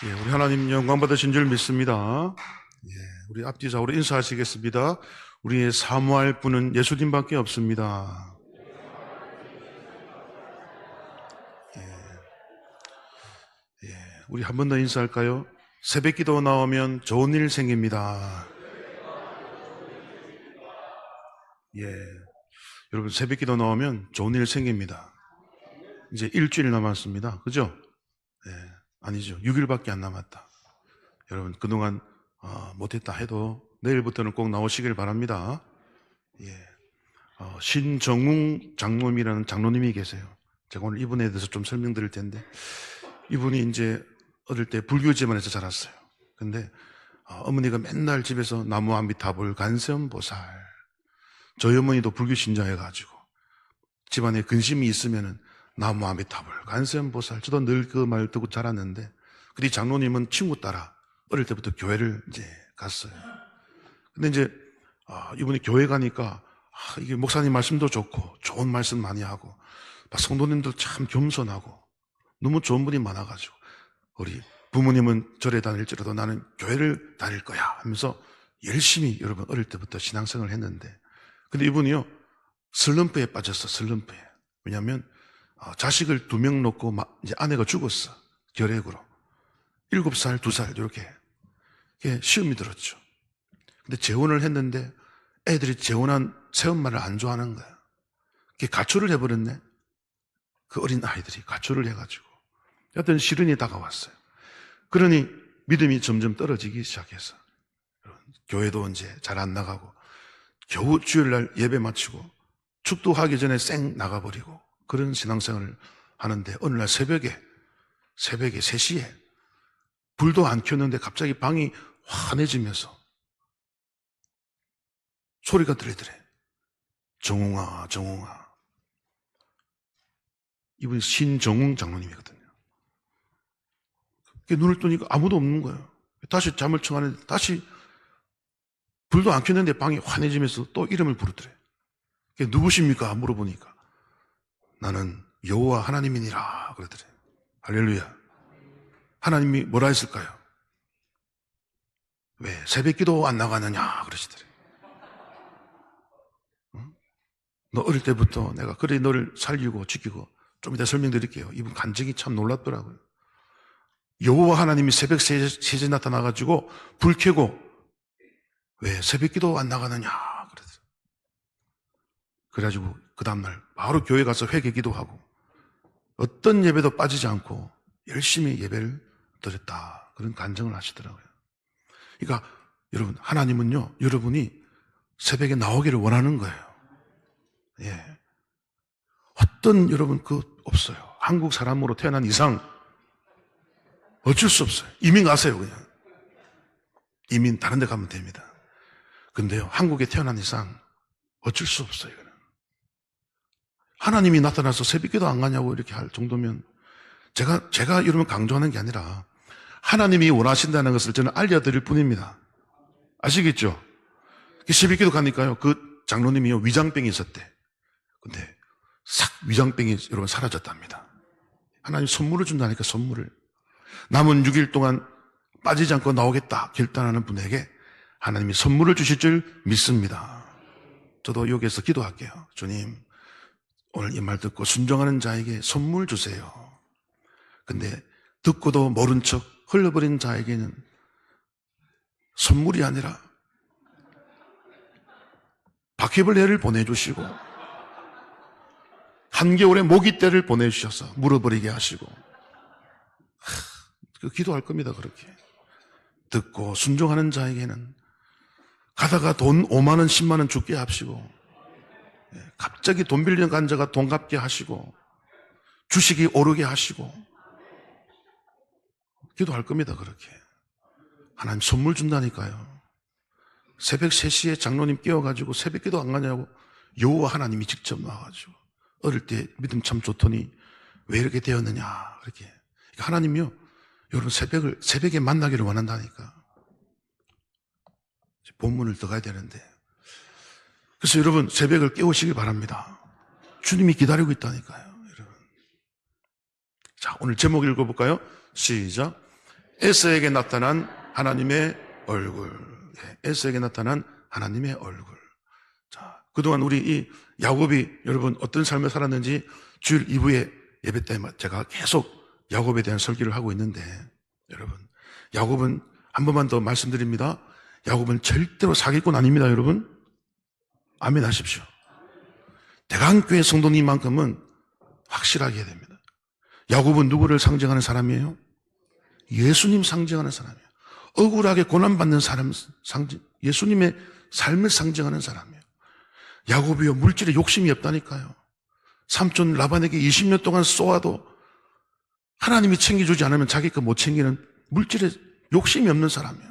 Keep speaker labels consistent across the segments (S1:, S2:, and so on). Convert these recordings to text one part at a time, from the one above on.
S1: 예, 우리 하나님 영광 받으신 줄 믿습니다. 예, 우리 앞뒤좌우로 인사하시겠습니다. 우리의 사모할 분은 예수님밖에 없습니다. 예, 우리 한 번 더 인사할까요? 새벽기도 나오면 좋은 일 생깁니다. 예, 여러분 새벽기도 나오면 좋은 일 생깁니다. 이제 일주일 남았습니다. 그죠? 예, 아니죠. 6일밖에 안 남았다. 여러분 그동안 못했다 해도 내일부터는 꼭 나오시길 바랍니다. 예, 신정웅 장로님이라는 장로님이 계세요. 제가 오늘 이분에 대해서 좀 설명드릴 텐데, 이분이 이제 어릴 때 불교 집안에서 자랐어요. 근데 어머니가 맨날 집에서 나무 아미타불 간세음보살, 저희 어머니도 불교 신자여가지고 집안에 근심이 있으면은 나무 아미타불 간세음보살, 저도 늘 그 말 듣고 자랐는데, 근데 장로님은 친구 따라 어릴 때부터 교회를 이제 갔어요. 근데 이제 이분이 교회 가니까 이게 목사님 말씀도 좋고 좋은 말씀 많이 하고 성도님도 참 겸손하고 너무 좋은 분이 많아가지고, 우리 부모님은 절에 다닐지라도 나는 교회를 다닐 거야 하면서 열심히 여러분 어릴 때부터 신앙생활을 했는데, 근데 이분이요 슬럼프에 빠졌어. 슬럼프에. 왜냐하면 자식을 2명 놓고 이제 아내가 죽었어. 결핵으로. 7살, 2살 이렇게 시험이 들었죠. 근데 재혼을 했는데 애들이 재혼한 새엄마를 안 좋아하는 거야. 가출을 해버렸네. 그 어린 아이들이 가출을 해가지고 어떤 시련이 다가왔어요. 그러니 믿음이 점점 떨어지기 시작해서 교회도 이제 잘 안 나가고 겨우 주일날 예배 마치고 축도하기 전에 쌩 나가버리고 그런 신앙생활을 하는데, 어느 날 새벽에 3시에 불도 안 켰는데 갑자기 방이 환해지면서 소리가 들리더래. 정웅아, 정웅아. 이분이 신정웅 장로님이거든요. 눈을 뜨니까 아무도 없는 거예요. 다시 잠을 청하는데 다시 불도 안 켰는데 방이 환해지면서 또 이름을 부르더래. 누구십니까? 물어보니까 나는 여호와 하나님이니라 그러더래. 할렐루야. 하나님이 뭐라 했을까요? 왜 새벽기도 안 나가느냐 그러시더래. 응? 너 어릴 때부터 내가 그래 너를 살리고 지키고, 좀 이따 설명드릴게요. 이분 간증이 참 놀랍더라고요. 여호와 하나님이 새벽 3시에 나타나가지고 불 켜고 왜 새벽기도 안 나가느냐 그러더래. 그래가지고 그 다음날 바로 교회 가서 회개 기도하고 어떤 예배도 빠지지 않고 열심히 예배를 드렸다, 그런 간증을 하시더라고요. 그러니까 여러분, 하나님은요 여러분이 새벽에 나오기를 원하는 거예요. 예. 어떤 여러분 없어요. 한국 사람으로 태어난 이상 어쩔 수 없어요. 이민 가세요. 그냥 이민 다른 데 가면 됩니다. 근데요 한국에 태어난 이상 어쩔 수 없어요. 하나님이 나타나서 새벽기도 안 가냐고 이렇게 할 정도면, 제가 여러분 강조하는 게 아니라 하나님이 원하신다는 것을 저는 알려드릴 뿐입니다. 아시겠죠? 새벽기도 가니까요 그 장로님이요 위장병이 있었대. 근데 싹 위장병이 여러분 사라졌답니다. 하나님 선물을 준다니까. 선물을. 남은 6일 동안 빠지지 않고 나오겠다 결단하는 분에게 하나님이 선물을 주실 줄 믿습니다. 저도 여기에서 기도할게요. 주님, 오늘 이 말 듣고 순종하는 자에게 선물 주세요. 근데 듣고도 모른 척 흘려버린 자에게는 선물이 아니라 바퀴벌레를 보내주시고 한겨울에 모기떼를 보내주셔서 물어버리게 하시고, 기도할 겁니다. 그렇게 듣고 순종하는 자에게는 가다가 돈 5만 원 10만 원 죽게 하시고, 갑자기 돈 빌리는 간자가 돈 갚게 하시고, 주식이 오르게 하시고, 기도할 겁니다. 그렇게 하나님 선물 준다니까요. 새벽 3시에 장로님 깨워가지고 새벽기도 안 가냐고 여호와 하나님이 직접 나와가지고, 어릴 때 믿음 참 좋더니 왜 이렇게 되었느냐 그렇게. 그러니까 하나님이요 여러분 새벽에 만나기를 원한다니까. 본문을 더 가야 되는데, 그래서 여러분 새벽을 깨우시길 바랍니다. 주님이 기다리고 있다니까요. 여러분, 자 오늘 제목 읽어볼까요? 시작. 에서에게 나타난 하나님의 얼굴. 에서에게 나타난 하나님의 얼굴. 자, 그동안 우리 이 야곱이 여러분 어떤 삶을 살았는지 주일 2부에 예배 때 제가 계속 야곱에 대한 설교를 하고 있는데, 여러분, 야곱은 한 번만 더 말씀드립니다. 야곱은 절대로 사기꾼 아닙니다, 여러분. 아멘 하십시오. 대강교회 성도님만큼은 확실하게 해야 됩니다. 야곱은 누구를 상징하는 사람이에요? 예수님 상징하는 사람이에요. 억울하게 고난받는 사람 상징, 예수님의 삶을 상징하는 사람이에요. 야곱이요, 물질에 욕심이 없다니까요. 삼촌 라반에게 20년 동안 쏘아도 하나님이 챙겨주지 않으면 자기 거 못 챙기는 물질에 욕심이 없는 사람이에요.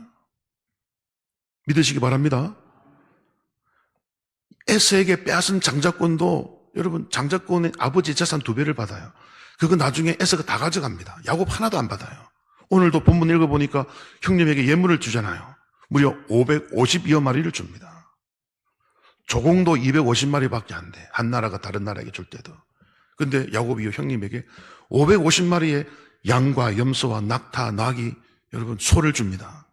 S1: 믿으시기 바랍니다. 에서에게 빼앗은 장자권도 여러분, 장자권의 아버지 재산 2배를 받아요. 그거 나중에 에서가 다 가져갑니다. 야곱 하나도 안 받아요. 오늘도 본문 읽어보니까 형님에게 예물을 주잖아요. 무려 552여 마리를 줍니다. 조공도 250마리밖에 안 돼. 한 나라가 다른 나라에게 줄 때도. 근데 야곱이 형님에게 550마리의 양과 염소와 낙타, 나귀, 여러분 소를 줍니다.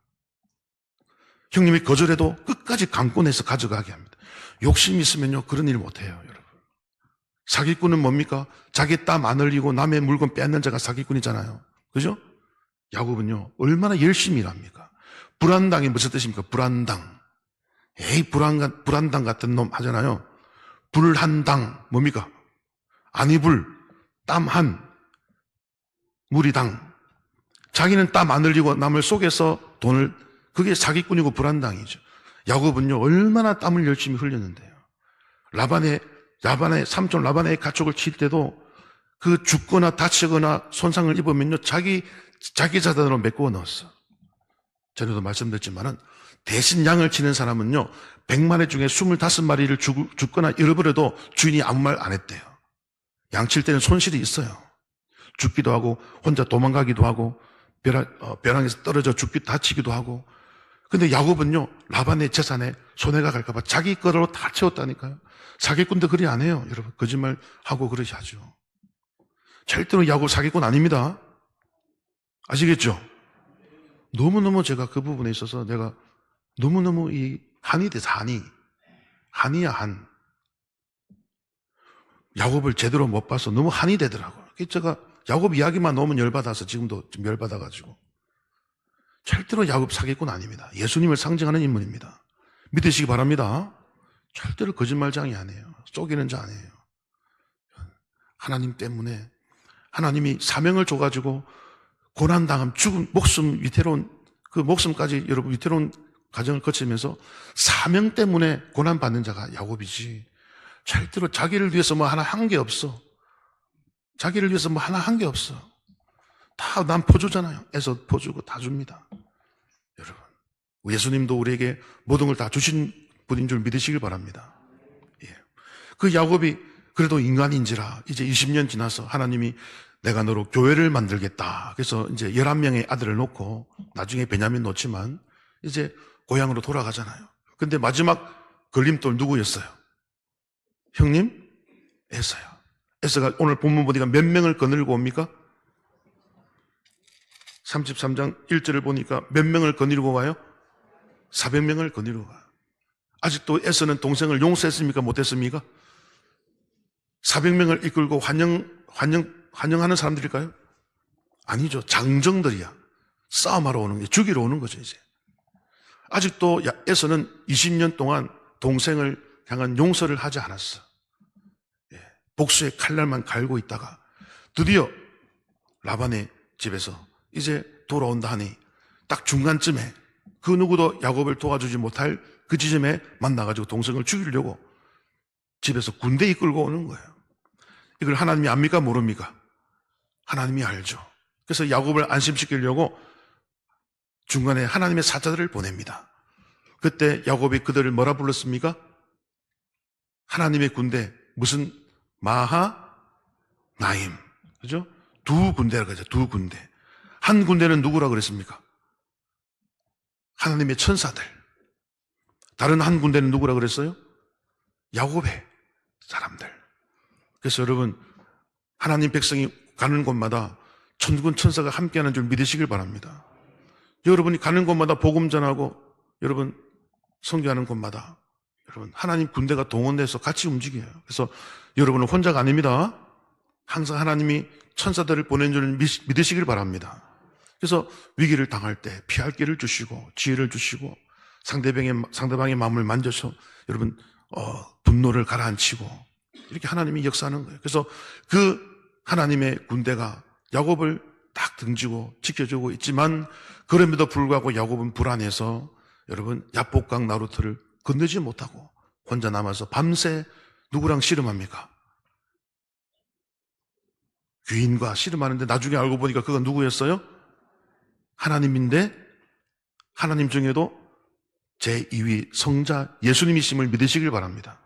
S1: 형님이 거절해도 끝까지 강권해서 가져가게 합니다. 욕심이 있으면요 그런 일 못해요, 여러분. 사기꾼은 뭡니까? 자기 땀 안 흘리고 남의 물건 뺏는 자가 사기꾼이잖아요. 그죠? 야곱은요 얼마나 열심히 일합니까? 불안당이 무슨 뜻입니까? 불안당. 에이, 불안당 같은 놈 하잖아요. 불한당 뭡니까? 아니불, 땀한, 무리당. 자기는 땀 안 흘리고 남을 속여서 돈을, 그게 사기꾼이고 불안당이죠. 야곱은요 얼마나 땀을 열심히 흘렸는데요. 라반의 삼촌 라반의 가축을 칠 때도 그 죽거나 다치거나 손상을 입으면요 자기 자산으로 메꾸어 넣었어. 전에도 말씀드렸지만은 대신 양을 치는 사람은요 100마리 중에 25마리를 죽거나 잃어버려도 주인이 아무 말 안 했대요. 양 칠 때는 손실이 있어요. 죽기도 하고 혼자 도망가기도 하고 벼랑에서 떨어져 다치기도 하고. 근데 야곱은요 라반의 재산에 손해가 갈까봐 자기 거로 다 채웠다니까요. 사기꾼도 그리 안 해요, 여러분. 거짓말하고 그러지 하죠. 절대로 야곱 사기꾼 아닙니다. 아시겠죠? 너무너무 제가 그 부분에 있어서 내가 너무너무 한이 돼서 한이야 한. 야곱을 제대로 못 봐서 너무 한이 되더라고요. 제가 야곱 이야기만 나오면 열받아서 지금도 좀 열받아가지고. 절대로 야곱 사기꾼 아닙니다. 예수님을 상징하는 인물입니다. 믿으시기 바랍니다. 절대로 거짓말장이 아니에요. 속이는 자 아니에요. 하나님 때문에 하나님이 사명을 줘가지고 고난당함, 죽음, 목숨 위태로운 그 목숨까지 여러분 위태로운 과정을 거치면서 사명 때문에 고난받는 자가 야곱이지 절대로 자기를 위해서 뭐 하나 한 게 없어. 자기를 위해서 뭐 하나 한 게 없어. 다 남 포주잖아요. 애서 포주고 다 줍니다. 여러분, 예수님도 우리에게 모든 걸 다 주신 분인 줄 믿으시길 바랍니다. 예. 그 야곱이 그래도 인간인지라 이제 20년 지나서 하나님이 내가 너로 교회를 만들겠다. 그래서 이제 11명의 아들을 놓고 나중에 베냐민 놓지만 이제 고향으로 돌아가잖아요. 근데 마지막 걸림돌 누구였어요? 형님? 에서요. 에서가 오늘 본문 보니까 몇 명을 거느리고 옵니까? 33장 1절을 보니까 몇 명을 거느리고 와요? 400명을 거느리고 와요. 아직도 에서는 동생을 용서했습니까? 못했습니까? 400명을 이끌고 환영하는 사람들일까요? 아니죠. 장정들이야. 싸움하러 오는 게, 죽이러 오는 거죠, 이제. 아직도 에서는 20년 동안 동생을 향한 용서를 하지 않았어. 예. 복수의 칼날만 갈고 있다가 드디어 라반의 집에서 이제 돌아온다 하니 딱 중간쯤에 그 누구도 야곱을 도와주지 못할 그 지점에 만나가지고 동생을 죽이려고 집에서 군대 이끌고 오는 거예요. 이걸 하나님이 압니까? 모릅니까? 하나님이 알죠. 그래서 야곱을 안심시키려고 중간에 하나님의 사자들을 보냅니다. 그때 야곱이 그들을 뭐라 불렀습니까? 하나님의 군대, 무슨 마하나임, 그죠? 두 군대라고 하죠. 두 군대. 한 군대는 누구라 그랬습니까? 하나님의 천사들. 다른 한 군대는 누구라 그랬어요? 야곱의 사람들. 그래서 여러분, 하나님 백성이 가는 곳마다 천군 천사가 함께하는 줄 믿으시길 바랍니다. 여러분이 가는 곳마다 복음 전하고 여러분 선교하는 곳마다 여러분 하나님 군대가 동원돼서 같이 움직여요. 그래서 여러분은 혼자가 아닙니다. 항상 하나님이 천사들을 보낸 줄 믿으시길 바랍니다. 그래서 위기를 당할 때 피할 길을 주시고 지혜를 주시고 상대방의 마음을 만져서 여러분 분노를 가라앉히고 이렇게 하나님이 역사하는 거예요. 그래서 그 하나님의 군대가 야곱을 딱 등지고 지켜주고 있지만 그럼에도 불구하고 야곱은 불안해서 여러분 야복강 나루트를 건너지 못하고 혼자 남아서 밤새 누구랑 씨름합니까? 귀인과 씨름하는데 나중에 알고 보니까 그가 누구였어요? 하나님인데 하나님 중에도 제2위 성자 예수님이심을 믿으시길 바랍니다.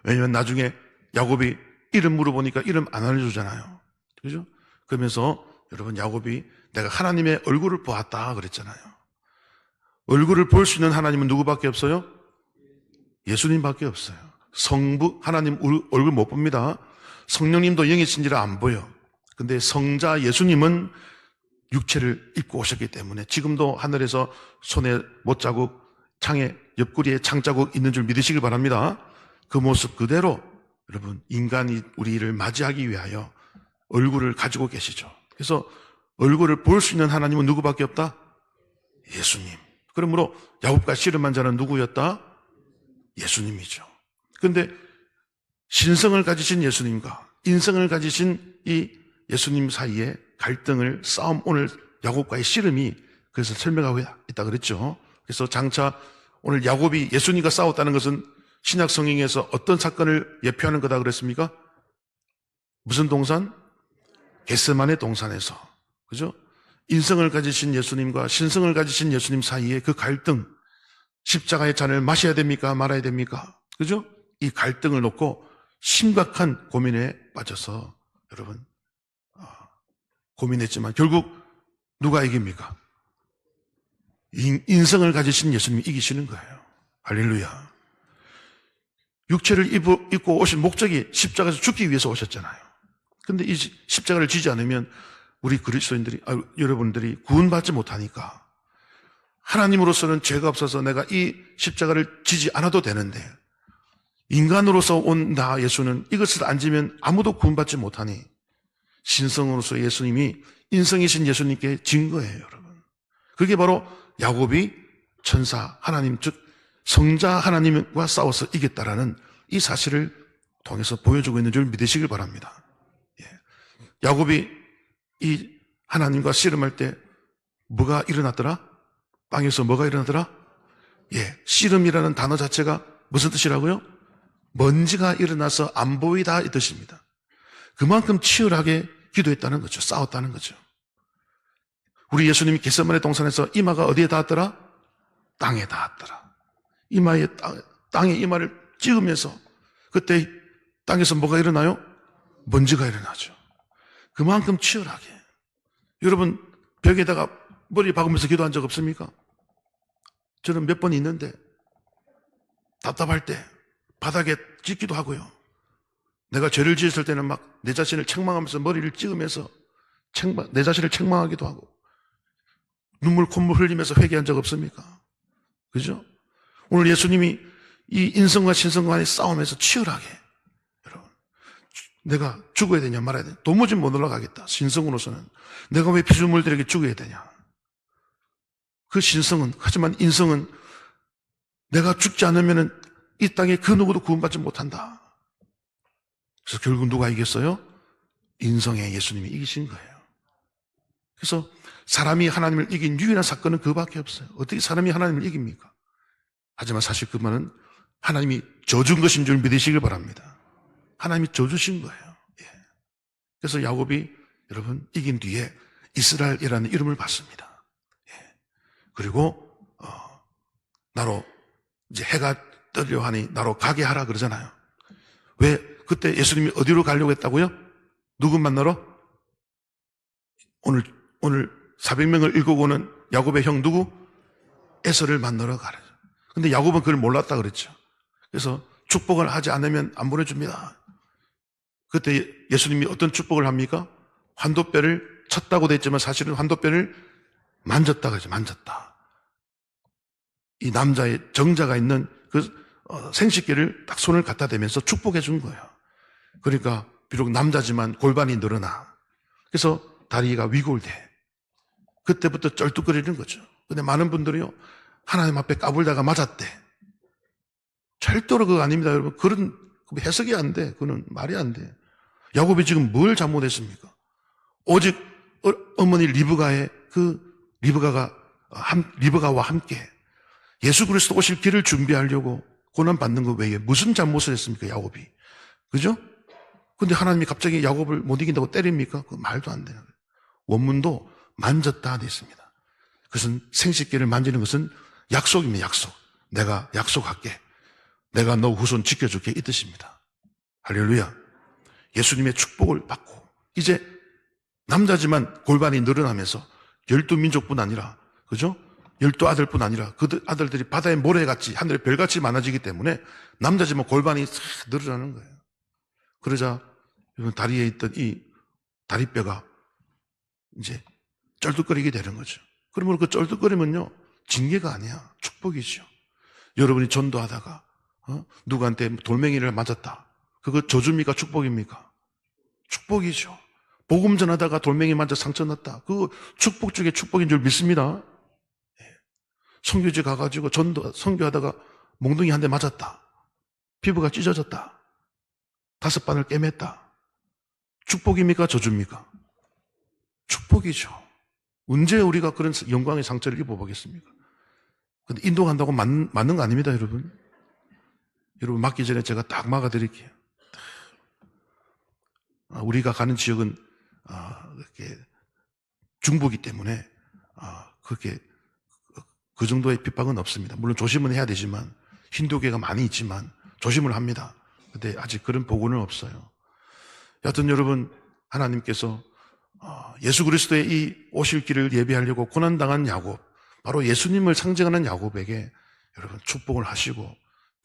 S1: 왜냐하면 나중에 야곱이 이름 물어보니까 이름 안 알려주잖아요. 그죠? 그러면서 여러분 야곱이 내가 하나님의 얼굴을 보았다 그랬잖아요. 얼굴을 볼 수 있는 하나님은 누구밖에 없어요? 예수님밖에 없어요. 성부 하나님 얼굴 못 봅니다. 성령님도 영이신지라 안 보여. 근데 성자 예수님은 육체를 입고 오셨기 때문에 지금도 하늘에서 손에 못자국, 창에 옆구리에 창자국 있는 줄 믿으시길 바랍니다. 그 모습 그대로 여러분 인간이 우리를 맞이하기 위하여 얼굴을 가지고 계시죠. 그래서 얼굴을 볼 수 있는 하나님은 누구밖에 없다? 예수님. 그러므로 야곱과 씨름한 자는 누구였다? 예수님이죠. 그런데 신성을 가지신 예수님과 인성을 가지신 이 예수님 사이에 갈등을 싸움 오늘 야곱과의 씨름이 그래서 설명하고 있다 그랬죠. 그래서 장차 오늘 야곱이 예수님과 싸웠다는 것은 신약 성경에서 어떤 사건을 예표하는 거다 그랬습니까? 무슨 동산? 겟세마네 동산에서. 그죠? 인성을 가지신 예수님과 신성을 가지신 예수님 사이에 그 갈등, 십자가의 잔을 마셔야 됩니까? 말아야 됩니까? 그죠? 이 갈등을 놓고 심각한 고민에 빠져서 여러분 고민했지만 결국 누가 이깁니까? 인성을 가지신 예수님이 이기시는 거예요. 할렐루야. 육체를 입고 오신 목적이 십자가에서 죽기 위해서 오셨잖아요. 근데 이 십자가를 지지 않으면 우리 그리스도인들이, 여러분들이 구원받지 못하니까 하나님으로서는 죄가 없어서 내가 이 십자가를 지지 않아도 되는데 인간으로서 온 나 예수는 이것을 안 지면 아무도 구원받지 못하니 신성으로서 예수님이 인성이신 예수님께 진 거예요, 여러분. 그게 바로 야곱이 천사 하나님 즉 성자 하나님과 싸워서 이겼다라는 이 사실을 통해서 보여주고 있는 줄 믿으시길 바랍니다. 야곱이 이 하나님과 씨름할 때 뭐가 일어났더라? 땅에서 뭐가 일어나더라? 씨름이라는 단어 자체가 무슨 뜻이라고요? 먼지가 일어나서 안 보이다 이 뜻입니다. 그만큼 치열하게 기도했다는 거죠. 싸웠다는 거죠. 우리 예수님이 겟세마네 동산에서 이마가 어디에 닿았더라? 땅에 닿았더라. 땅에 이마를 찍으면서 그때 땅에서 뭐가 일어나요? 먼지가 일어나죠. 그만큼 치열하게. 여러분 벽에다가 머리 박으면서 기도한 적 없습니까? 저는 몇 번 있는데 답답할 때 바닥에 찢기도 하고요. 내가 죄를 지었을 때는 막 내 자신을 책망하면서 머리를 찍으면서 내 자신을 책망하기도 하고 눈물 콧물 흘리면서 회개한 적 없습니까? 그죠? 오늘 예수님이 이 인성과 신성 간의 싸움에서 치열하게 여러분 내가 죽어야 되냐 말아야 되냐 도무지 못 올라가겠다. 신성으로서는 내가 왜 피조물들에게 죽어야 되냐. 그 신성은 하지만 인성은 내가 죽지 않으면 이 땅에 그 누구도 구원받지 못한다. 그래서 결국 누가 이겼어요? 인성의 예수님이 이기신 거예요. 그래서 사람이 하나님을 이긴 유일한 사건은 그거밖에 없어요. 어떻게 사람이 하나님을 이깁니까? 하지만 사실 그 말은 하나님이 져준 것인 줄 믿으시길 바랍니다. 하나님이 져주신 거예요. 그래서 야곱이 여러분 이긴 뒤에 이스라엘이라는 이름을 받습니다. 그리고 나로 이제 해가 뜨려 하니 나로 가게 하라 그러잖아요. 왜 그때 예수님이 어디로 가려고 했다고요? 누구 만나러? 오늘 400명을 일구고 오는 야곱의 형 누구? 에서를 만나러 가라. 근데 야곱은 그걸 몰랐다 그랬죠. 그래서 축복을 하지 않으면 안 보내줍니다. 그때 예수님이 어떤 축복을 합니까? 환도뼈를 쳤다고 돼 있지만 사실은 환도뼈를 만졌다 그러죠. 만졌다. 이 남자의 정자가 있는 그 생식기를 딱 손을 갖다 대면서 축복해 준 거예요. 그러니까 비록 남자지만 골반이 늘어나. 그래서 다리가 위골돼. 그때부터 쩔뚝거리는 거죠. 근데 많은 분들이요, 하나님 앞에 까불다가 맞았대. 절대로 그거 아닙니다, 여러분. 그런 해석이 안 돼. 그거는 말이 안 돼. 야곱이 지금 뭘 잘못했습니까? 오직 어머니 리브가와 함께 예수 그리스도 오실 길을 준비하려고 고난 받는 것 외에 무슨 잘못을 했습니까, 야곱이? 그죠? 근데 하나님이 갑자기 야곱을 못 이긴다고 때립니까? 그 말도 안 되는 거예요. 원문도 만졌다 돼 있습니다. 그것은 생식기를 만지는 것은 약속입니다, 약속. 내가 약속할게. 내가 너 후손 지켜줄게, 이 뜻입니다. 할렐루야. 예수님의 축복을 받고 이제 남자지만 골반이 늘어나면서 12민족뿐 아니라, 그죠? 12아들뿐 아니라 그 아들들이 바다의 모래같이 하늘의 별같이 많아지기 때문에 남자지만 골반이 싹 늘어나는 거예요. 그러자 다리에 있던 이 다리뼈가 이제 쩔뚝거리게 되는 거죠. 그러면 그 쩔뚝거리면요, 징계가 아니야, 축복이죠. 여러분이 전도하다가 누구한테 돌멩이를 맞았다. 그거 저주입니까, 축복입니까? 축복이죠. 복음 전하다가 돌멩이 맞아 상처 났다. 그거 축복 중에 축복인 줄 믿습니다. 선교지 가가지고 선교하다가 몽둥이 한 대 맞았다. 피부가 찢어졌다. 5반을 꿰맸다. 축복입니까, 저주입니까? 축복이죠. 언제 우리가 그런 영광의 상처를 입어보겠습니까? 근데 인도한다고 맞는 거 아닙니다, 여러분. 여러분, 맞기 전에 제가 딱 막아드릴게요. 우리가 가는 지역은 이렇게 중부이기 때문에 그렇게 그 정도의 핍박은 없습니다. 물론 조심은 해야 되지만, 힌두교가 많이 있지만 조심을 합니다. 근데 아직 그런 보고는 없어요. 여하튼 여러분, 하나님께서 예수 그리스도의 이 오실 길을 예비하려고 고난당한 야곱, 바로 예수님을 상징하는 야곱에게 여러분 축복을 하시고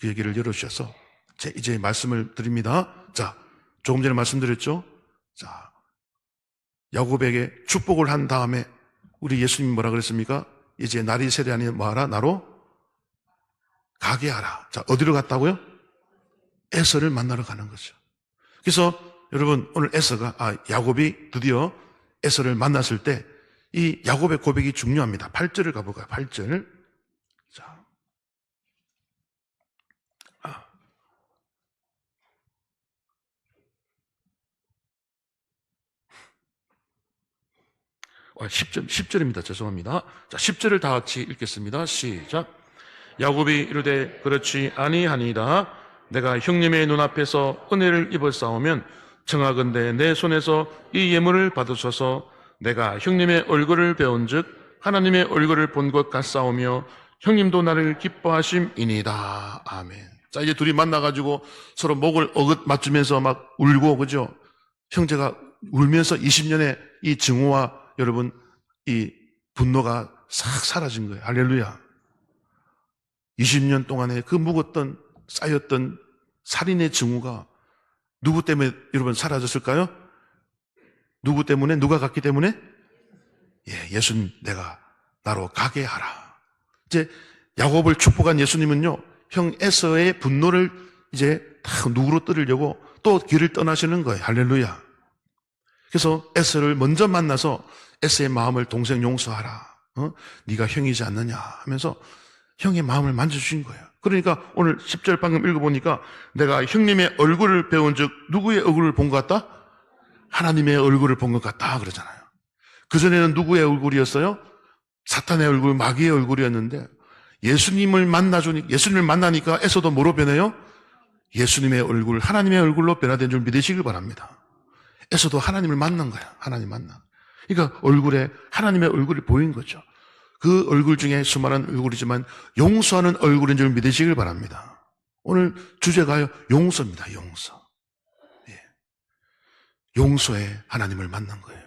S1: 그의 길을 열어주셔서 이제 말씀을 드립니다. 자, 조금 전에 말씀드렸죠? 자, 야곱에게 축복을 한 다음에 우리 예수님이 뭐라 그랬습니까? 이제 날이 세려하니 뭐하라? 나로 가게 하라. 자, 어디로 갔다고요? 에서를 만나러 가는 거죠. 그래서 여러분, 오늘 야곱이 드디어 에서를 만났을 때 이 야곱의 고백이 중요합니다. 8절을 가볼까요? 8절. 자. 10절입니다. 죄송합니다. 자, 10절을 다 같이 읽겠습니다. 시작. 야곱이 이르되 그렇지 아니하니이다. 내가 형님의 눈앞에서 은혜를 입어 싸우면 청하건대 내 손에서 이 예물을 받으소서. 내가 형님의 얼굴을 배운즉 하나님의 얼굴을 본 것 같사오며 형님도 나를 기뻐하심이니이다. 아멘. 자, 이제 둘이 만나가지고 서로 목을 어긋 맞추면서 막 울고, 그죠? 형제가 울면서 20년의 이 증오와 여러분 이 분노가 싹 사라진 거예요. 할렐루야. 20년 동안에 그 묵었던 쌓였던 살인의 증오가 누구 때문에 여러분 사라졌을까요? 누구 때문에? 누가 갔기 때문에? 예수님 내가 나로 가게 하라. 이제 야곱을 축복한 예수님은요, 형 에서의 분노를 이제 다 누그러뜨리려고 또 길을 떠나시는 거예요. 할렐루야. 그래서 에서를 먼저 만나서 에서의 마음을 동생 용서하라. 네가 형이지 않느냐 하면서 형의 마음을 만져주신 거예요. 그러니까 오늘 10절 방금 읽어보니까 내가 형님의 얼굴을 배운 즉 누구의 얼굴을 본 것 같다? 하나님의 얼굴을 본 것 같다 그러잖아요. 그전에는 누구의 얼굴이었어요? 사탄의 얼굴, 마귀의 얼굴이었는데 예수님을 만나니까 에서도 뭐로 변해요? 예수님의 얼굴, 하나님의 얼굴로 변화된 줄 믿으시길 바랍니다. 에서도 하나님을 만난 거야. 하나님 만나. 그러니까 얼굴에 하나님의 얼굴이 보인 거죠. 그 얼굴 중에 수많은 얼굴이지만 용서하는 얼굴인 줄 믿으시길 바랍니다. 오늘 주제가요, 용서입니다. 용서. 용서에 하나님을 만난 거예요.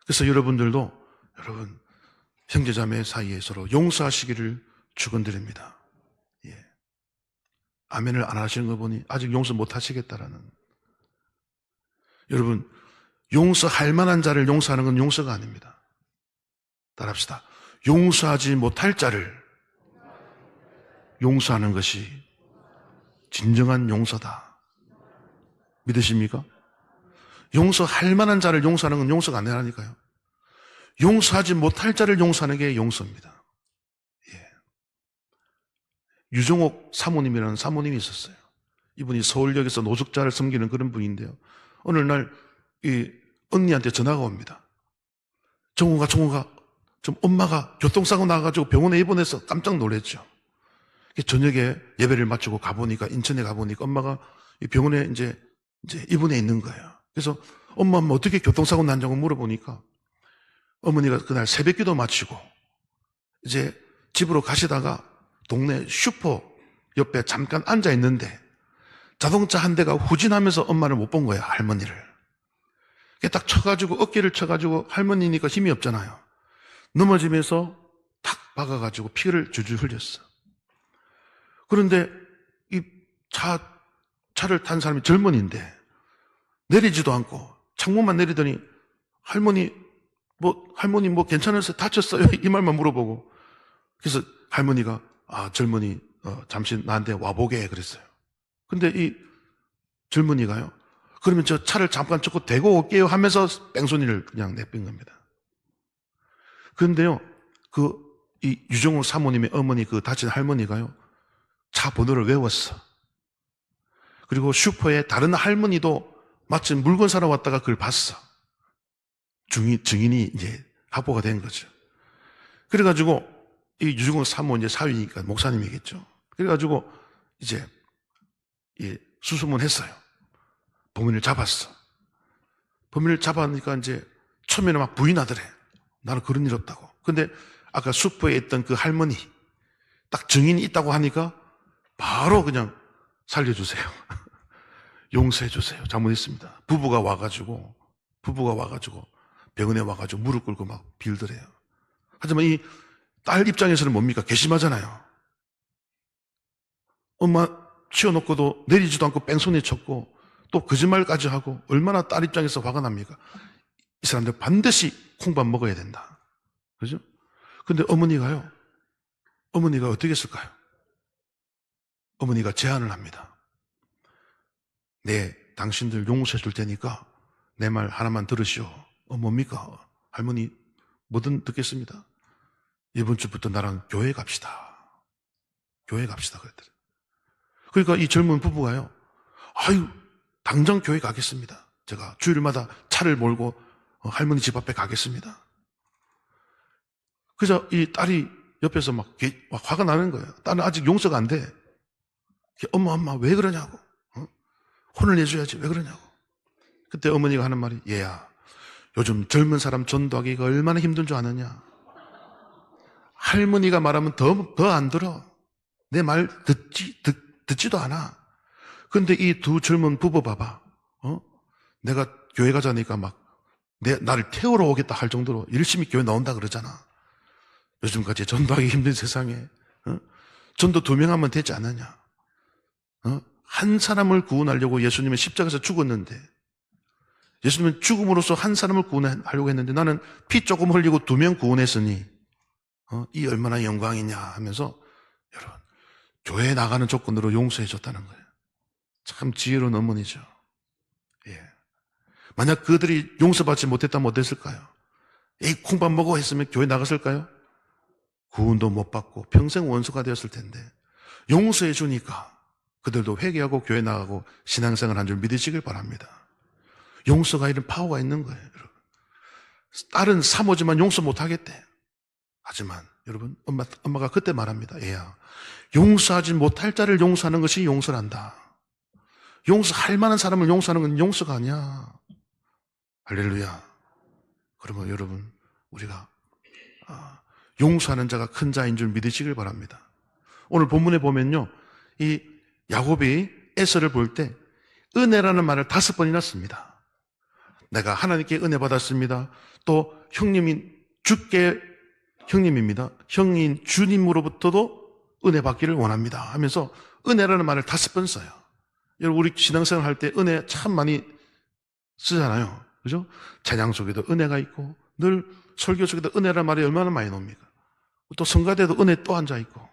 S1: 그래서 여러분들도 여러분 형제자매 사이에 서로 용서하시기를 축원드립니다. 아멘을 안 하시는 거 보니 아직 용서 못 하시겠다라는. 여러분, 용서할 만한 자를 용서하는 건 용서가 아닙니다. 따라합시다. 용서하지 못할 자를 용서하는 것이 진정한 용서다. 믿으십니까? 용서할 만한 자를 용서하는 건 용서가 아니라니까요. 용서하지 못할 자를 용서하는 게 용서입니다. 예. 유정옥 사모님이라는 사모님이 있었어요. 이분이 서울역에서 노숙자를 섬기는 그런 분인데요. 어느 날 이 언니한테 전화가 옵니다. 정우가 좀 엄마가 교통사고 나가지고 병원에 입원해서 깜짝 놀랐죠. 저녁에 예배를 마치고 가보니까, 인천에 가보니까 엄마가 병원에 이제 입원해 있는 거예요. 그래서 엄마 어떻게 교통사고 난다고 물어보니까 어머니가 그날 새벽기도 마치고 이제 집으로 가시다가 동네 슈퍼 옆에 잠깐 앉아 있는데 자동차 한 대가 후진하면서 엄마를 못 본 거야, 할머니를. 딱 쳐가지고, 어깨를 쳐가지고, 할머니니까 힘이 없잖아요. 넘어지면서 탁 박아가지고 피를 줄줄 흘렸어. 그런데 이 차를 탄 사람이 젊은이인데 내리지도 않고 창문만 내리더니 할머니 뭐 괜찮으세요? 다쳤어요? 이 말만 물어보고. 그래서 할머니가 젊은이 잠시 나한테 와보게 그랬어요. 근데 이 젊은이가요, 그러면 저 차를 잠깐 조금 대고 올게요 하면서 뺑소니를 그냥 내뺀 겁니다. 그런데요, 이 유정호 사모님의 어머니, 그 다친 할머니가요, 차 번호를 외웠어. 그리고 슈퍼에 다른 할머니도 마침 물건 사러 왔다가 그걸 봤어. 증인이 이제 확보가 된 거죠. 그래가지고 이 유정호 사모 이제 사위니까 목사님이겠죠. 그래가지고 이제 수소문 했어요. 범인을 잡았어. 범인을 잡았으니까 이제 처음에는 막 부인하더래. 나는 그런 일 없다고. 근데 아까 슈퍼에 있던 그 할머니 딱 증인이 있다고 하니까 바로 그냥 살려주세요. 용서해주세요. 잘못했습니다. 부부가 와가지고 병원에 와가지고 무릎 꿇고 막 빌더래요. 하지만 이 딸 입장에서는 뭡니까? 괘씸하잖아요. 엄마 치워놓고도 내리지도 않고 뺑소니 쳤고 또 거짓말까지 하고 얼마나 딸 입장에서 화가 납니까? 이 사람들 반드시 콩밥 먹어야 된다. 그죠? 근데 어머니가 어떻게 했을까요? 어머니가 제안을 합니다. 당신들 용서해 줄 테니까 내 말 하나만 들으시오. 뭡니까? 할머니, 뭐든 듣겠습니다. 이번 주부터 나랑 교회 갑시다. 교회 갑시다. 그랬더니. 그러니까 이 젊은 부부가요, 당장 교회 가겠습니다. 제가 주일마다 차를 몰고 할머니 집 앞에 가겠습니다. 그래서 이 딸이 옆에서 막 화가 나는 거예요. 딸은 아직 용서가 안 돼. 엄마 왜 그러냐고. 혼을 내줘야지 왜 그러냐고. 그때 어머니가 하는 말이, 얘야, 요즘 젊은 사람 전도하기가 얼마나 힘든 줄 아느냐. 할머니가 말하면 더 안 들어. 내 말 듣지도 않아. 근데 이 두 젊은 부부 봐봐. 내가 교회 가자니까 막 나를 태우러 오겠다 할 정도로 열심히 교회 나온다 그러잖아. 요즘까지 전도하기 힘든 세상에 전도 2명 하면 되지 않느냐. 한 사람을 구원하려고 예수님은 십자가에서 죽었는데, 예수님은 죽음으로써 한 사람을 구원하려고 했는데 나는 피 조금 흘리고 2명 구원했으니 이 얼마나 영광이냐 하면서, 여러분, 교회에 나가는 조건으로 용서해 줬다는 거예요. 참 지혜로운 어머니죠. 예. 만약 그들이 용서받지 못했다면 어땠을까요? 콩밥 먹어 했으면 교회 나갔을까요? 구원도 못 받고 평생 원수가 되었을 텐데, 용서해 주니까 그들도 회개하고 교회 나가고 신앙생활 한 줄 믿으시길 바랍니다. 용서가 이런 파워가 있는 거예요, 여러분. 딸은 사모지만 용서 못 하겠대. 하지만 여러분, 엄마가 그때 말합니다. 얘야, 용서하지 못할 자를 용서하는 것이 용서란다. 용서할 만한 사람을 용서하는 건 용서가 아니야. 할렐루야. 그러면 여러분, 우리가 용서하는 자가 큰 자인 줄 믿으시길 바랍니다. 오늘 본문에 보면요, 이 야곱이 에서를 볼 때 은혜라는 말을 5번이나 씁니다. 내가 하나님께 은혜 받았습니다. 또 형님입니다. 형인 주님으로부터도 은혜 받기를 원합니다 하면서 은혜라는 말을 5번 써요. 여러분, 우리 신앙생활 할 때 은혜 참 많이 쓰잖아요. 그죠? 찬양 속에도 은혜가 있고 늘 설교 속에도 은혜란 말이 얼마나 많이 나옵니까? 또 성가대도 은혜 또 앉아있고.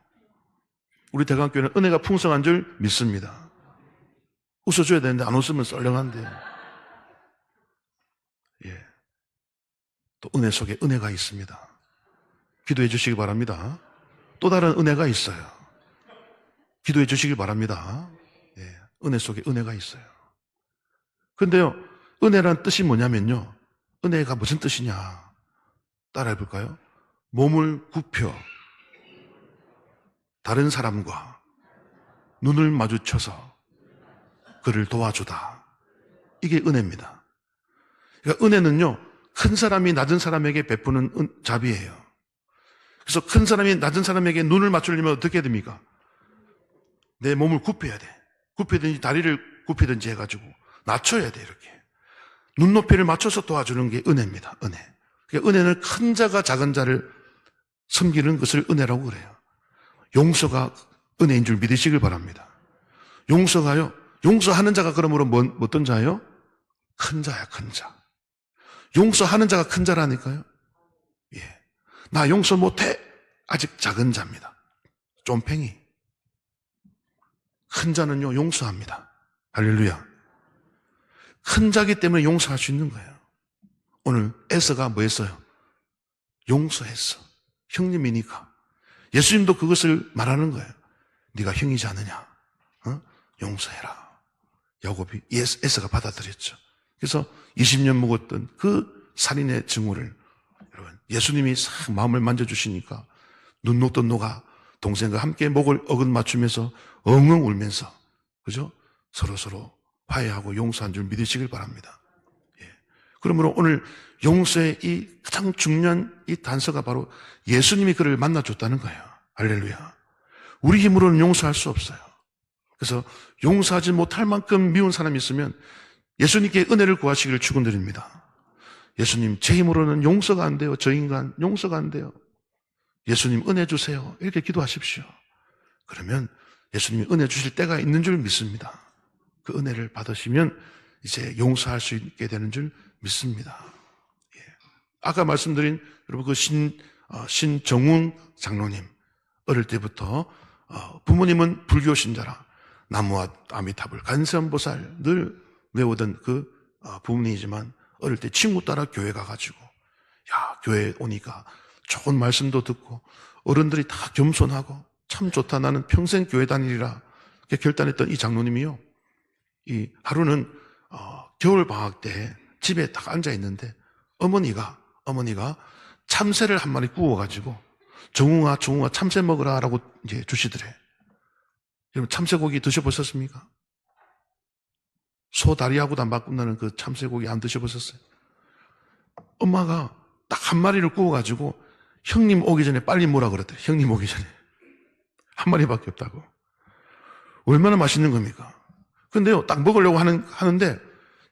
S1: 우리 대강교회는 은혜가 풍성한 줄 믿습니다. 웃어줘야 되는데 안 웃으면 썰렁한데. 예. 또 은혜 속에 은혜가 있습니다. 기도해 주시기 바랍니다. 또 다른 은혜가 있어요. 기도해 주시기 바랍니다. 예. 은혜 속에 은혜가 있어요. 근데요, 은혜란 뜻이 뭐냐면요. 은혜가 무슨 뜻이냐. 따라해 볼까요? 몸을 굽혀 다른 사람과 눈을 마주쳐서 그를 도와주다. 이게 은혜입니다. 그러니까 은혜는요, 큰 사람이 낮은 사람에게 베푸는 자비예요. 그래서 큰 사람이 낮은 사람에게 눈을 맞추려면 어떻게 해야 됩니까? 내 몸을 굽혀야 돼. 굽히든지 다리를 굽히든지 해가지고 낮춰야 돼, 이렇게. 눈높이를 맞춰서 도와주는 게 은혜입니다, 은혜. 그러니까 은혜는 큰 자가 작은 자를 섬기는 것을 은혜라고 그래요. 용서가 은혜인 줄 믿으시길 바랍니다. 용서가요, 용서하는 자가 그러므로 어떤 자예요? 큰 자야, 큰 자. 용서하는 자가 큰 자라니까요. 예. 나 용서 못해. 아직 작은 자입니다. 쫌팽이. 큰 자는요, 용서합니다. 할렐루야. 큰 자기 때문에 용서할 수 있는 거예요. 오늘 에서가 뭐 했어요? 용서했어. 형님이니까. 예수님도 그것을 말하는 거예요. 네가 형이지 않느냐? 용서해라. 야곱이 에서가 받아들였죠. 그래서 20년 묵었던 그 살인의 증오를 여러분 예수님이 싹 마음을 만져주시니까 눈녹도 녹아 동생과 함께 목을 어긋 맞추면서 엉엉 울면서 그죠? 서로 화해하고 용서한 줄 믿으시길 바랍니다. 예. 그러므로 오늘 용서의 이 가장 중요한 이 단서가 바로 예수님이 그를 만나줬다는 거예요. 할렐루야. 우리 힘으로는 용서할 수 없어요. 그래서 용서하지 못할 만큼 미운 사람이 있으면 예수님께 은혜를 구하시기를 축원드립니다. 예수님, 제 힘으로는 용서가 안 돼요. 저 인간 용서가 안 돼요. 예수님 은혜 주세요. 이렇게 기도하십시오. 그러면 예수님이 은혜 주실 때가 있는 줄 믿습니다. 그 은혜를 받으시면 이제 용서할 수 있게 되는 줄 믿습니다. 예. 아까 말씀드린 여러분 그 신정훈 장로님 어릴 때부터 부모님은 불교 신자라 나무와 아미타불 간세음보살 늘 외우던 그 부모님이지만 어릴 때 친구 따라 교회 가가지고 교회 오니까 좋은 말씀도 듣고 어른들이 다 겸손하고 참 좋다 나는 평생 교회 다니리라 결단했던 이 장로님이요. 이 하루는 겨울 방학 때 집에 딱 앉아 있는데 어머니가 참새를 한 마리 구워가지고 정웅아 참새 먹으라라고 이제 주시더래. 여러분 참새고기 드셔보셨습니까? 소 다리하고도 안 바꾼다는 그 참새고기 안 드셔보셨어요? 엄마가 딱 한 마리를 구워가지고 형님 오기 전에 빨리 뭐라 그랬더래. 형님 오기 전에 한 마리밖에 없다고. 얼마나 맛있는 겁니까? 근데요, 딱 먹으려고 하는데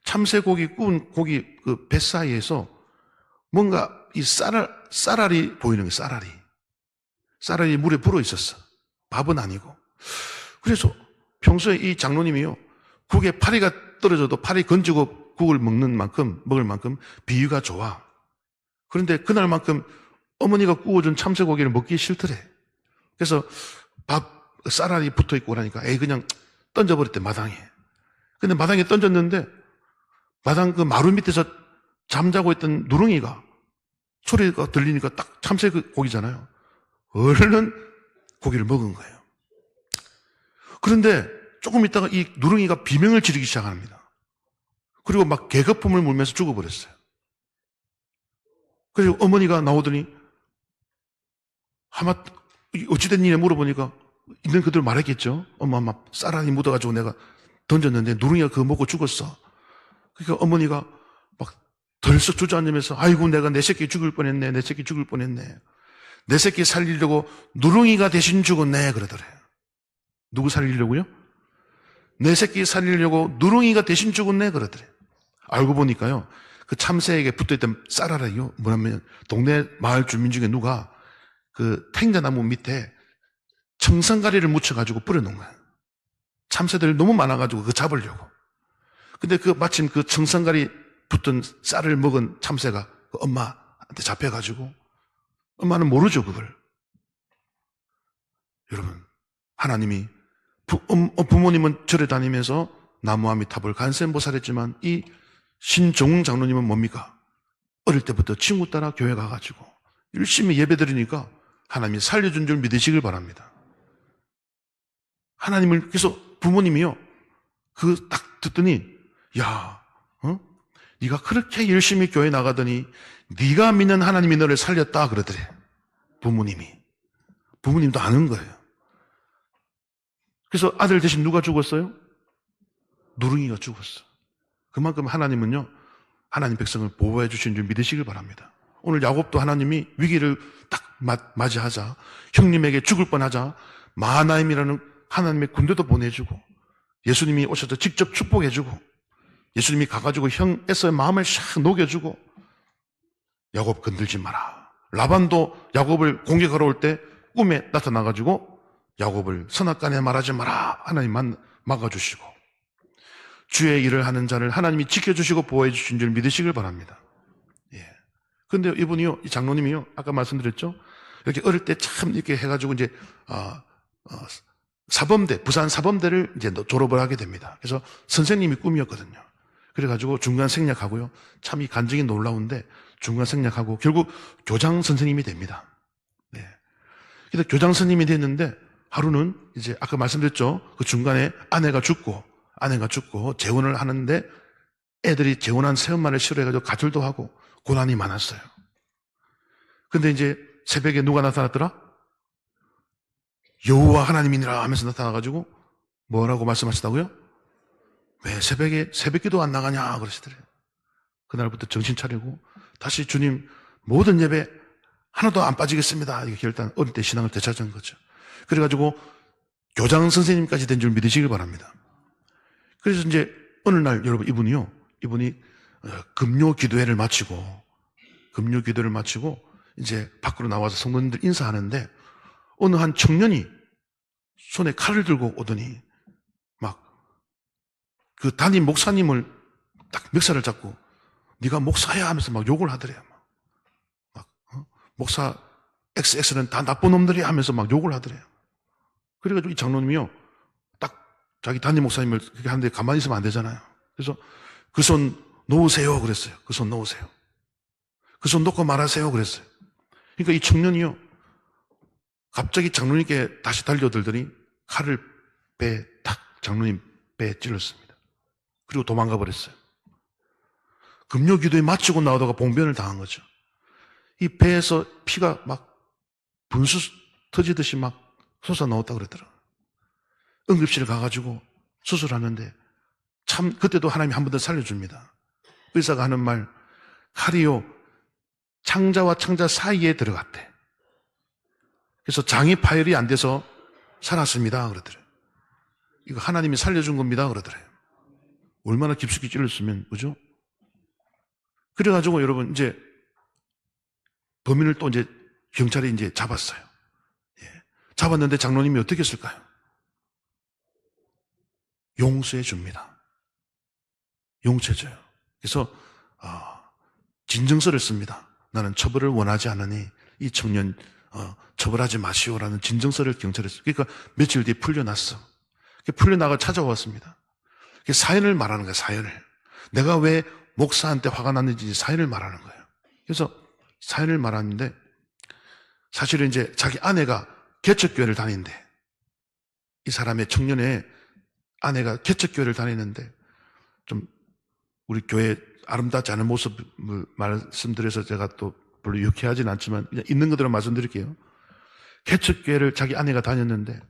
S1: 참새고기 구운 고기 그 배 사이에서 뭔가 이 쌀알이 보이는 거예요. 쌀알이 물에 불어 있었어. 밥은 아니고. 그래서 평소에 이 장로님이요, 국에 파리가 떨어져도 파리 건지고 국을 먹을 만큼 비위가 좋아. 그런데 그날만큼 어머니가 구워준 참새고기를 먹기 싫더래. 그래서 쌀알이 붙어 있고 그러니까 그냥 던져버렸대, 마당에. 근데 마당에 던졌는데 마당 그 마루 밑에서 잠자고 있던 누렁이가 소리가 들리니까 딱 참새고기잖아요. 얼른 고기를 먹은 거예요. 그런데 조금 있다가 이 누렁이가 비명을 지르기 시작합니다. 그리고 막 개거품을 물면서 죽어버렸어요. 그래서 어머니가 나오더니 아마 어찌된 일에 물어보니까 있는 그대로 말했겠죠. 엄마 쌀알이 묻어가지고 내가 던졌는데 누렁이가 그거 먹고 죽었어. 그러니까 어머니가 막 덜썩 주저앉으면서 아이고 내가 내 새끼 죽을 뻔했네. 내 새끼 살리려고 누렁이가 대신 죽었네 그러더래. 누구 살리려고요? 내 새끼 살리려고 누렁이가 대신 죽었네 그러더래. 알고 보니까요, 그 참새에게 붙어있던 쌀알이요, 뭐냐면 동네 마을 주민 중에 누가 그 탱자나무 밑에 청산가리를 묻혀가지고 뿌려놓은 거야. 참새들이 너무 많아가지고 그거 잡으려고. 근데 마침 그 청산가리 붙은 쌀을 먹은 참새가 그 엄마 잡혀가지고 엄마는 모르죠, 그걸. 여러분, 하나님이 부모님은 절에 다니면서 나무아미타불 간센보살했지만 이 신정웅 장로님은 뭡니까? 어릴 때부터 친구 따라 교회 가가지고 열심히 예배 드리니까 하나님이 살려준 줄 믿으시길 바랍니다. 하나님을, 그래서 부모님이요, 그 딱 듣더니, 야, 네가 그렇게 열심히 교회 나가더니 네가 믿는 하나님이 너를 살렸다 그러더래. 부모님도 아는 거예요. 그래서 아들 대신 누가 죽었어요? 누룽이가 죽었어. 그만큼 하나님은요, 하나님 백성을 보호해 주신 줄 믿으시길 바랍니다. 오늘 야곱도 하나님이 위기를 딱 맞이하자, 형님에게 죽을 뻔하자 마하나임이라는 하나님의 군대도 보내주고, 예수님이 오셔서 직접 축복해주고, 예수님이 가가지고 형 에서의 마음을 샥 녹여주고, 야곱 건들지 마라. 라반도 야곱을 공격하러 올 때 꿈에 나타나가지고 야곱을 선악간에 말하지 마라. 하나님만 막아주시고, 주의 일을 하는 자를 하나님이 지켜주시고 보호해 주신 줄 믿으시길 바랍니다. 예. 근데 이분이요, 이 장로님이요, 아까 말씀드렸죠? 이렇게 어릴 때 참 이렇게 해가지고 이제, 사범대, 부산 사범대를 이제 졸업을 하게 됩니다. 그래서 선생님이 꿈이었거든요. 그래가지고 중간 생략하고요. 참 이 간증이 놀라운데 중간 생략하고 결국 교장 선생님이 됩니다. 네. 그래서 교장 선생님이 됐는데 하루는 이제 아까 말씀드렸죠. 그 중간에 아내가 죽고 재혼을 하는데 애들이 재혼한 새엄마를 싫어해가지고 가출도 하고 고난이 많았어요. 근데 이제 새벽에 누가 나타났더라? 여호와 하나님이니라 하면서 나타나가지고 뭐라고 말씀하시다고요? 왜 새벽에 새벽기도 안 나가냐 그러시더래요. 그날부터 정신 차리고 다시 주님 모든 예배 하나도 안 빠지겠습니다. 이렇게 일단 어릴 때 신앙을 되찾은 거죠. 그래가지고 교장 선생님까지 된 줄 믿으시길 바랍니다. 그래서 이제 어느 날 여러분 이분이 금요 기도회를 마치고 이제 밖으로 나와서 성도님들 인사하는데 어느 한 청년이 손에 칼을 들고 오더니 막 그 담임 목사님을 딱 멱살을 잡고 네가 목사야 하면서 막 욕을 하더래요. 목사 XX는 다 나쁜 놈들이야 하면서 막 욕을 하더래요. 그래가지고 이 장로님이요, 딱 자기 담임 목사님을 그렇게 하는데 가만히 있으면 안 되잖아요. 그래서 그 손 놓으세요 그랬어요. 그 손 놓으세요. 그 손 놓고 말하세요 그랬어요. 그러니까 이 청년이요, 갑자기 장로님께 다시 달려들더니 칼을 장로님 배에 찔렀습니다. 그리고 도망가 버렸어요. 금요 기도에 마치고 나오다가 봉변을 당한 거죠. 이 배에서 피가 막 분수 터지듯이 막 솟아 나왔다고 그러더라고요. 응급실에 가가지고 수술하는데 참 그때도 하나님이 한 번 더 살려줍니다. 의사가 하는 말, 칼이요 창자와 창자 사이에 들어갔대. 그래서 장이 파열이 안 돼서 살았습니다 그러더래요. 이거 하나님이 살려준 겁니다 그러더래요. 얼마나 깊숙이 찔렀으면, 그죠? 그래가지고 여러분 이제 범인을 또 이제 경찰이 이제 잡았어요. 예. 잡았는데 장로님이 어떻게 했을까요? 용서해 줍니다. 용서해줘요. 그래서 진정서를 씁니다. 나는 처벌을 원하지 않으니 이 청년 처벌하지 마시오라는 진정서를 경찰에 써. 그러니까 며칠 뒤에 풀려났어. 풀려나가 찾아왔습니다. 사연을 말하는 거예요. 사연을. 내가 왜 목사한테 화가 났는지 사연을 말하는 거예요. 그래서 사연을 말하는데 사실은 이제 자기 아내가 개척교회를 다니는데, 이 사람의 청년의 아내가 개척교회를 다니는데 좀 우리 교회 아름답지 않은 모습을 말씀드려서 제가 또 별로 유쾌하진 않지만 그냥 있는 그대로 말씀드릴게요. 개척교회를 자기 아내가 다녔는데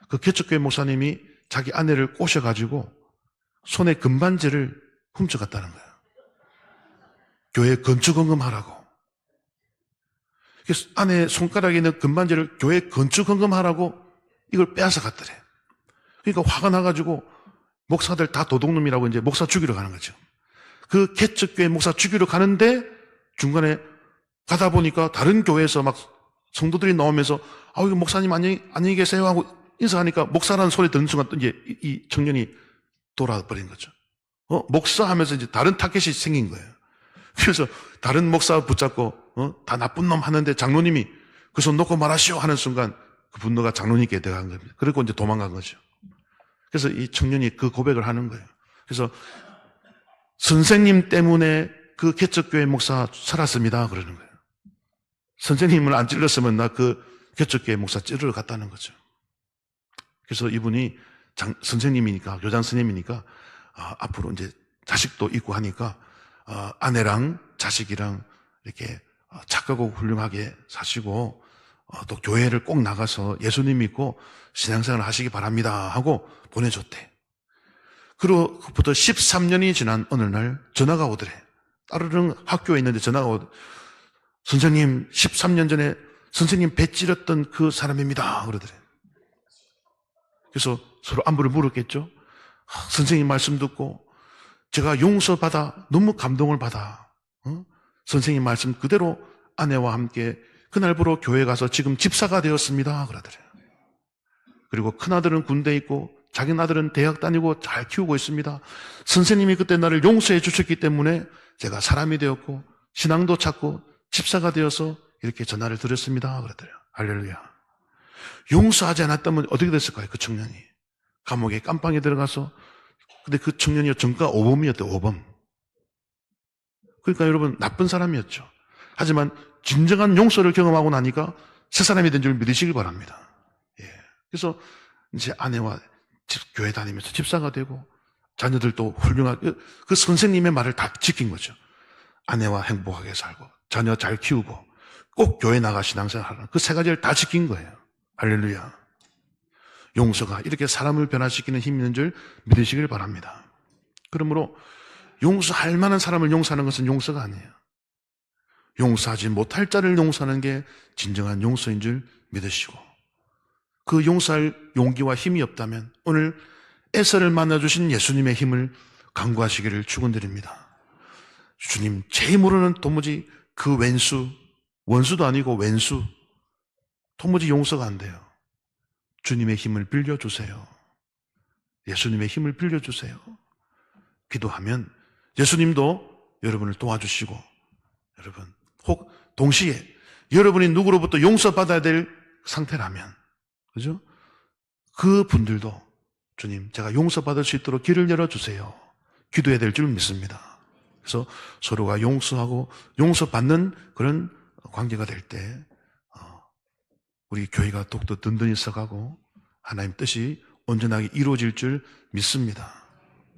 S1: 그 개척교회 목사님이 자기 아내를 꼬셔가지고 손에 금반지를 훔쳐갔다는 거예요. 교회 건축헌금하라고. 그래서 아내 손가락에 있는 금반지를 교회 건축헌금하라고 이걸 빼앗아 갔더래. 그러니까 화가 나가지고 목사들 다 도둑놈이라고 이제 목사 죽이러 가는 거죠. 그 개척교회 목사 죽이러 가는데 중간에 가다 보니까 다른 교회에서 막 성도들이 나오면서 이거 목사님 안녕히 계세요 하고 인사하니까 목사라는 소리 듣는 순간 또 이제 이 청년이 돌아버린 거죠. 목사 하면서 이제 다른 타겟이 생긴 거예요. 그래서 다른 목사 붙잡고 다 나쁜 놈 하는데 장로님이 그 손 놓고 말하시오 하는 순간 그 분노가 장로님께 들어간 겁니다. 그리고 이제 도망간 거죠. 그래서 이 청년이 그 고백을 하는 거예요. 그래서 선생님 때문에 그 개척교회 목사 살았습니다. 그러는 거예요. 선생님을 안 찔렀으면 나 그 개척교회 목사 찌르러 갔다는 거죠. 그래서 이분이 선생님이니까, 교장 선생님이니까, 앞으로 이제 자식도 있고 하니까, 아내랑 자식이랑 이렇게 착하고 훌륭하게 사시고, 또 교회를 꼭 나가서 예수님 믿고 신앙생활을 하시기 바랍니다 하고 보내줬대. 그로부터 13년이 지난 어느 날 전화가 오더래. 따르릉 학교에 있는데 전화가 오더래. 선생님, 13년 전에 선생님 배 찔렀던 그 사람입니다. 그러더래. 그래서 서로 안부를 물었겠죠. 선생님 말씀 듣고 제가 용서받아 너무 감동을 받아. 선생님 말씀 그대로 아내와 함께 그날부로 교회 가서 지금 집사가 되었습니다. 그러더래요. 그리고 큰아들은 군대에 있고 자기 아들은 대학 다니고 잘 키우고 있습니다. 선생님이 그때 나를 용서해 주셨기 때문에 제가 사람이 되었고 신앙도 찾고 집사가 되어서 이렇게 전화를 드렸습니다. 그러더래요. 할렐루야. 용서하지 않았다면 어떻게 됐을까요? 그 청년이 감옥에 깜빵에 들어가서. 근데 그 청년이 전과 5범이었대요. 5범. 그러니까 여러분 나쁜 사람이었죠. 하지만 진정한 용서를 경험하고 나니까 새 사람이 된 줄 믿으시길 바랍니다. 예. 그래서 이제 아내와 교회 다니면서 집사가 되고 자녀들도 훌륭하게 그 선생님의 말을 다 지킨 거죠. 아내와 행복하게 살고 자녀 잘 키우고 꼭 교회 나가 신앙생활 하는 그 세 가지를 다 지킨 거예요. 할렐루야. 용서가 이렇게 사람을 변화시키는 힘이 있는 줄 믿으시길 바랍니다. 그러므로 용서할 만한 사람을 용서하는 것은 용서가 아니에요. 용서하지 못할 자를 용서하는 게 진정한 용서인 줄 믿으시고, 그 용서할 용기와 힘이 없다면 오늘 에서를 만나주신 예수님의 힘을 간구하시기를 축원드립니다. 주님, 제 힘으로는 도무지 그 왼수, 원수도 아니고 왼수 도무지 용서가 안 돼요. 주님의 힘을 빌려주세요. 예수님의 힘을 빌려주세요. 기도하면 예수님도 여러분을 도와주시고, 여러분 혹 동시에 여러분이 누구로부터 용서받아야 될 상태라면, 그죠? 그 분들도 주님, 제가 용서받을 수 있도록 길을 열어주세요. 기도해야 될 줄 믿습니다. 그래서 서로가 용서하고 용서받는 그런 관계가 될 때 우리 교회가 더욱더 든든히 서가고 하나님 뜻이 온전하게 이루어질 줄 믿습니다.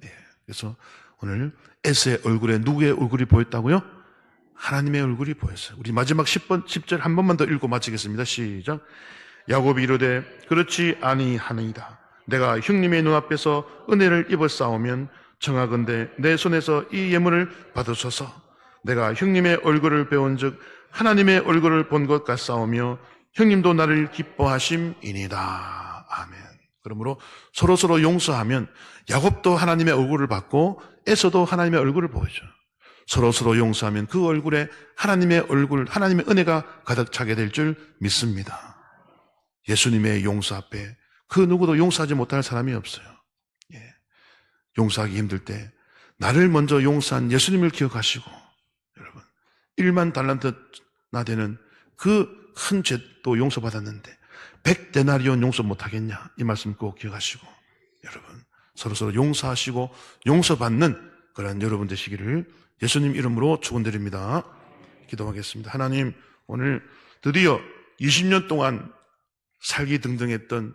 S1: 예. 그래서 오늘 에스의 얼굴에 누구의 얼굴이 보였다고요? 하나님의 얼굴이 보였어요. 우리 마지막 10절 한 번만 더 읽고 마치겠습니다. 시작. 야곱이 이르되 그렇지 아니하니이다. 내가 형님의 눈앞에서 은혜를 입었사오면 청하건대 내 손에서 이 예물을 받으소서. 내가 형님의 얼굴을 배운 즉 하나님의 얼굴을 본 것 같사오며 형님도 나를 기뻐하심이니이다. 아멘. 그러므로 서로서로 용서하면 야곱도 하나님의 얼굴을 받고 에서도 하나님의 얼굴을 보여줘. 서로서로 용서하면 그 얼굴에 하나님의 얼굴, 하나님의 은혜가 가득 차게 될 줄 믿습니다. 예수님의 용서 앞에 그 누구도 용서하지 못할 사람이 없어요. 예. 용서하기 힘들 때 나를 먼저 용서한 예수님을 기억하시고, 여러분 1만 달란트나 되는 그 큰 죄도 용서받았는데 100데나리온 용서 못하겠냐, 이 말씀 꼭 기억하시고 여러분 서로서로 용서하시고 용서받는 그런 여러분 되시기를 예수님 이름으로 축원드립니다. 기도하겠습니다. 하나님, 오늘 드디어 20년 동안 살기 등등했던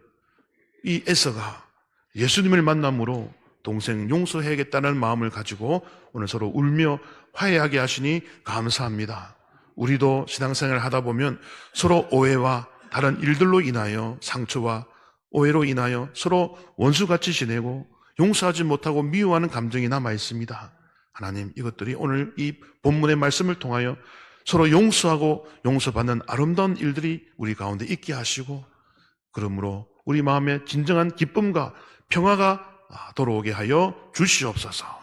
S1: 이 에서가 예수님을 만남으로 동생 용서해야겠다는 마음을 가지고 오늘 서로 울며 화해하게 하시니 감사합니다. 우리도 신앙생활을 하다 보면 서로 오해와 다른 일들로 인하여 상처와 오해로 인하여 서로 원수같이 지내고 용서하지 못하고 미워하는 감정이 남아 있습니다. 하나님, 이것들이 오늘 이 본문의 말씀을 통하여 서로 용서하고 용서받는 아름다운 일들이 우리 가운데 있게 하시고, 그러므로 우리 마음에 진정한 기쁨과 평화가 돌아오게 하여 주시옵소서.